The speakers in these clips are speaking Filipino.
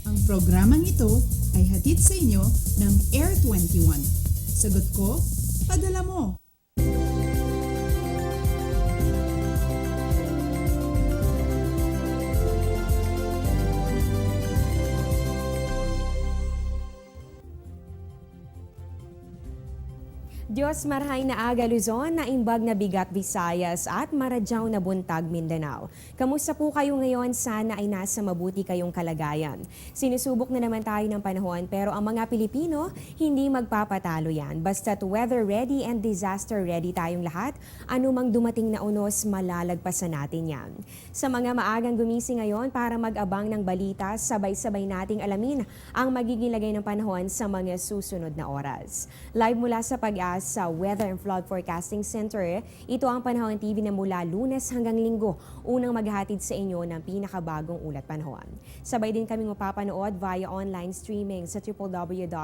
Ang programang ito ay hatid sa inyo ng Air 21. Sagot ko, padala mo. Diyos marhay na aga Luzon, na imbag na bigat Visayas at maradyaw na buntag Mindanao. Kamusta po kayo ngayon? Sana ay nasa mabuti kayong kalagayan. Sinusubok na naman tayo ng panahon pero ang mga Pilipino hindi magpapatalo yan. Basta't weather ready and disaster ready tayong lahat, anumang dumating na unos malalagpasan natin yan. Sa mga maagang gumising ngayon para mag-abang ng balita, sabay-sabay nating alamin ang magiging lagay ng panahon sa mga susunod na oras. Live mula sa Pag-asa sa Weather and Flood Forecasting Center, ito ang Panahon TV na mula Lunes hanggang Linggo, unang maghahatid sa inyo ng pinakabagong ulat panahon. Sabay din kaming mapapanood via online streaming sa www.ptv.ph.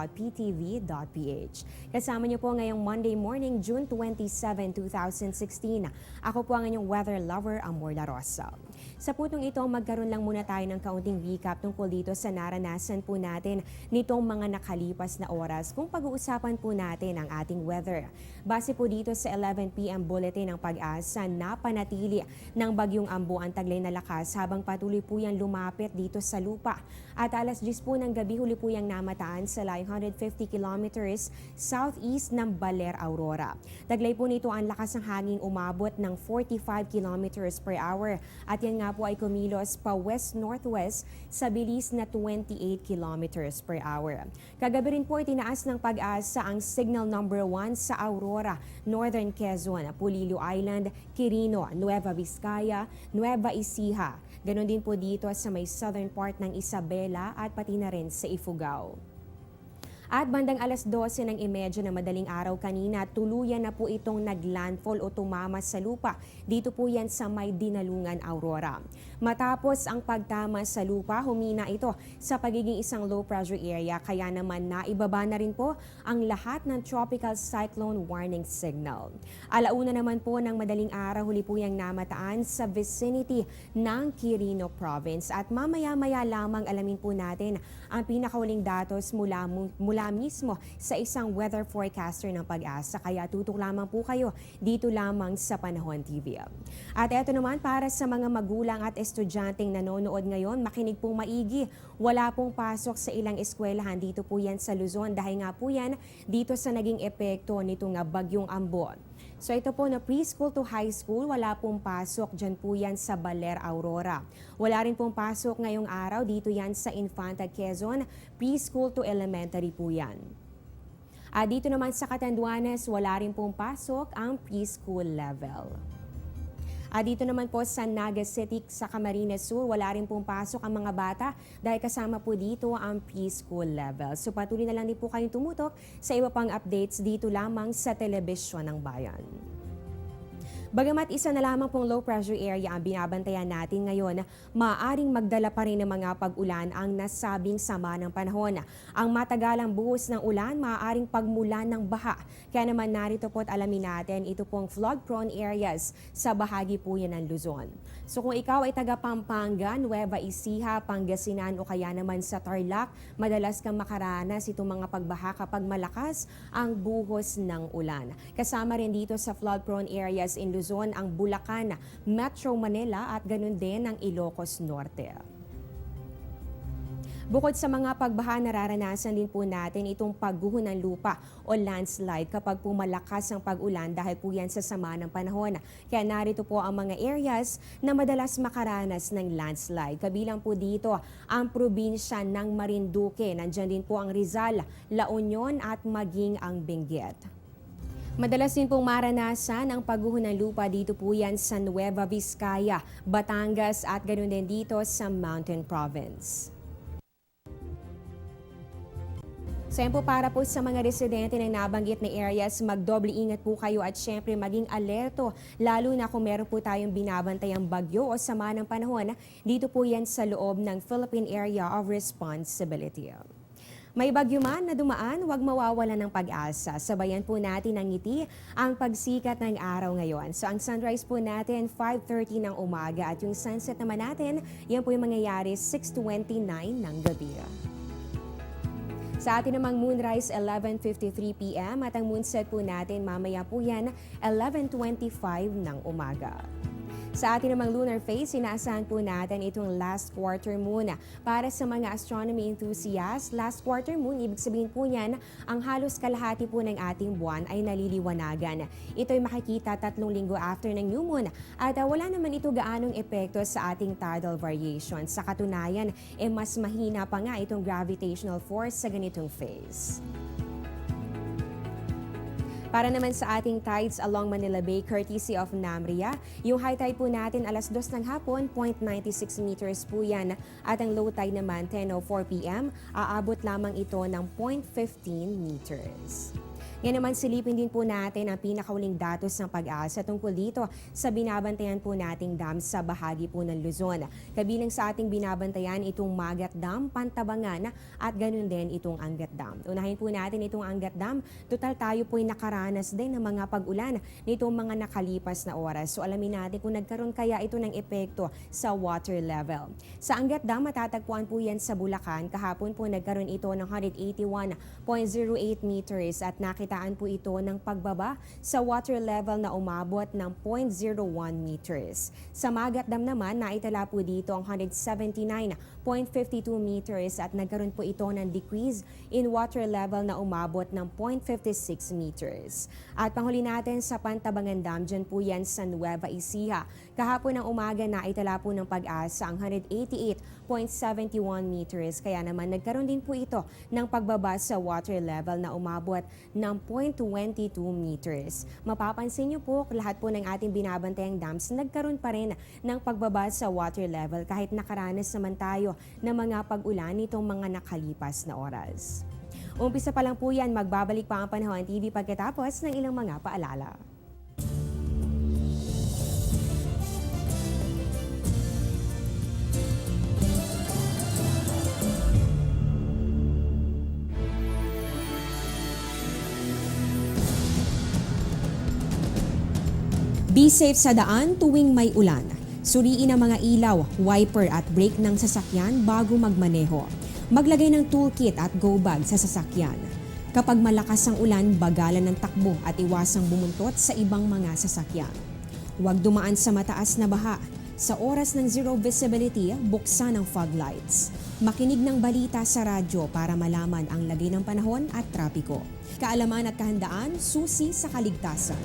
Kasama niyo po ngayong Monday morning, June 27, 2016. Ako po ang inyong weather lover, Amor La Rosa. Sa putong ito, magkaroon lang muna tayo ng kaunting recap tungkol dito sa naranasan po natin nitong mga nakalipas na oras kung pag-uusapan po natin ang ating weather. Base po dito sa 11 p.m. bulletin ng Pag-asa, napanatili ng Bagyong Ambo ang taglay na lakas habang patuloy po yan lumapit dito sa lupa. At alas 10 po ng gabi, huli po yang namataan sa layong 150 kilometers southeast ng Baler, Aurora. Taglay po nito ang lakas ng hangin umabot ng 45 kilometers per hour at yan nga po ay kumilos pa west-northwest sa bilis na 28 kilometers per hour. Kagabi rin po itinaas ng Pag-asa ang signal number 1 sa Aurora, Northern Quezon, Pulilo Island, Quirino, Nueva Vizcaya, Nueva Ecija. Ganon din po dito sa may southern part ng Isabela at pati na rin sa Ifugao. At bandang alas 12 ng imedya na madaling araw kanina, tuluyan na po itong naglandfall o tumama sa lupa. Dito po yan sa may Dinalungan, Aurora. Matapos ang pagtama sa lupa, humina ito sa pagiging isang low pressure area, kaya naman naibaba na rin po ang lahat ng tropical cyclone warning signal. Alauna naman po ng madaling araw, huli po yang namataan sa vicinity ng Quirino Province. At mamaya-maya lamang alamin po natin ang pinakahuling datos mula mismo sa isang weather forecaster ng Pag-asa. Kaya tutok lamang po kayo dito lamang sa Panahon TV. At eto naman para sa mga magulang at estudyanteng nanonood ngayon, makinig pong maigi. Wala pong pasok sa ilang eskwelahan dito po yan sa Luzon dahil nga po yan dito sa naging epekto nito nga Bagyong Ambo. So ito po na preschool to high school, wala pong pasok dyan po yan sa Baler, Aurora. Wala rin pong pasok ngayong araw, dito yan sa Infanta, Quezon, preschool to elementary po yan. At dito naman sa Catanduanes, wala rin pong pasok ang preschool level. At dito naman po sa Naga City sa Camarines Sur, wala rin pong pasok ang mga bata dahil kasama po dito ang preschool level. So patuloy na lang din po kayong tumutok sa iba pang updates dito lamang sa Telebisyon ng Bayan. Bagamat isa na lamang pong low pressure area ang binabantayan natin ngayon, maaaring magdala pa rin ng mga pag-ulan ang nasabing sama ng panahon. Ang matagalang buhos ng ulan maaaring pagmulan ng baha. Kaya naman narito po at alamin natin ito pong flood-prone areas sa bahagi po yan ng Luzon. So kung ikaw ay taga Pampanga, Nueva Ecija, Pangasinan o kaya naman sa Tarlac, madalas kang makaranas itong mga pagbaha kapag malakas ang buhos ng ulan. Kasama rin dito sa flood-prone areas in Luzon ang Bulacan, Metro Manila at ganun din ang Ilocos Norte. Bukod sa mga pagbaha, nararanasan din po natin itong pagguho ng lupa o landslide kapag po malakas ang pag-ulan dahil po yan sa sama ng panahon. Kaya narito po ang mga areas na madalas makaranas ng landslide. Kabilang po dito ang probinsya ng Marinduque. Nandyan din po ang Rizal, La Union at maging ang Benguet. Madalas din pong maranasan ang pagguho ng lupa dito po yan sa Nueva Vizcaya, Batangas at ganoon din dito sa Mountain Province. So yan po para po sa mga residente ng nabanggit na areas, magdoble ingat po kayo at syempre maging alerto lalo na kung meron po tayong binabantayang bagyo o sama ng panahon dito po yan sa loob ng Philippine Area of Responsibility. May bagyo man na dumaan, huwag mawawala ng pag-asa. Sabayan po natin ng ngiti ang pagsikat ng araw ngayon. So ang sunrise po natin 5:30 ng umaga at yung sunset naman natin, yan po yung mangyayari 6:29 ng gabi. Sa atin namang moonrise 11:53 p.m. at ang moonset po natin mamaya po yan 11:25 ng umaga. Sa atin namang lunar phase, inaasahan po natin itong last quarter moon. Para sa mga astronomy enthusiasts, last quarter moon, ibig sabihin po niyan, ang halos kalahati po ng ating buwan ay naliliwanagan. Ito ay makikita 3 linggo after ng new moon at wala naman ito gaanong epekto sa ating tidal variation. Sa katunayan, mas mahina pa nga itong gravitational force sa ganitong phase. Para naman sa ating tides along Manila Bay, courtesy of Namria, yung high tide po natin alas 2 ng hapon, 0.96 meters po yan. At ang low tide naman, 10:04 p.m., aabot lamang ito ng 0.15 meters. Yan naman silipin din po natin ang pinakauling datos ng pag-asa tungkol dito sa binabantayan po nating dam sa bahagi po ng Luzon. Kabilang sa ating binabantayan itong Magat Dam, Pantabangan at ganun din itong Angat Dam. Unahin po natin itong Angat Dam. Total tayo po ay nakaranas din ng mga pag-ulan nitong mga nakalipas na oras. So alamin natin kung nagkaroon kaya ito ng epekto sa water level. Sa Angat Dam, matatagpuan po yan sa Bulacan. Kahapon po nagkaroon ito ng 181.08 meters at nakita po ito ng pagbaba sa water level na umabot ng 0.01 meters. Sa Magat Dam naman, naitala po dito ang 179.52 meters at nagkaroon po ito ng decrease in water level na umabot ng 0.56 meters. At panghuli natin sa Pantabangan Dam, dyan po yan sa Nueva Ecija. Kahapon ng umaga naitala po ng pag-asa ang 188.71 meters. Kaya naman nagkaroon din po ito ng pagbaba sa water level na umabot ng 0.22 meters. Mapapansin niyo po, lahat po ng ating binabantayang dams nagkaroon pa rin ng pagbaba sa water level kahit nakaranas naman tayo ng mga pag-ulan nitong mga nakalipas na oras. Umpisa pa lang po yan, magbabalik pa ang Panahon TV pagkatapos ng ilang mga paalala. Be safe sa daan tuwing may ulan. Suriin ang mga ilaw, wiper at brake ng sasakyan bago magmaneho. Maglagay ng toolkit at go bag sa sasakyan. Kapag malakas ang ulan, bagalan ng takbo at iwasang bumuntot sa ibang mga sasakyan. Huwag dumaan sa mataas na baha. Sa oras ng zero visibility, buksan ang fog lights. Makinig ng balita sa radyo para malaman ang lagay ng panahon at trapiko. Kaalaman at kahandaan, susi sa kaligtasan.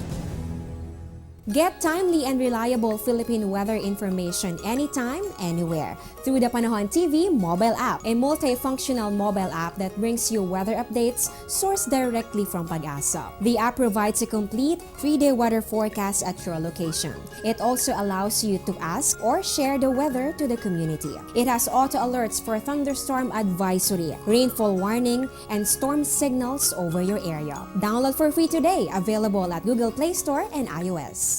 Get timely and reliable Philippine weather information anytime, anywhere through the Panahon TV mobile app, a multifunctional mobile app that brings you weather updates sourced directly from Pag-asa. The app provides a complete 3-day weather forecast at your location. It also allows you to ask or share the weather to the community. It has auto alerts for thunderstorm advisory, rainfall warning, and storm signals over your area. Download for free today, available at Google Play Store and iOS.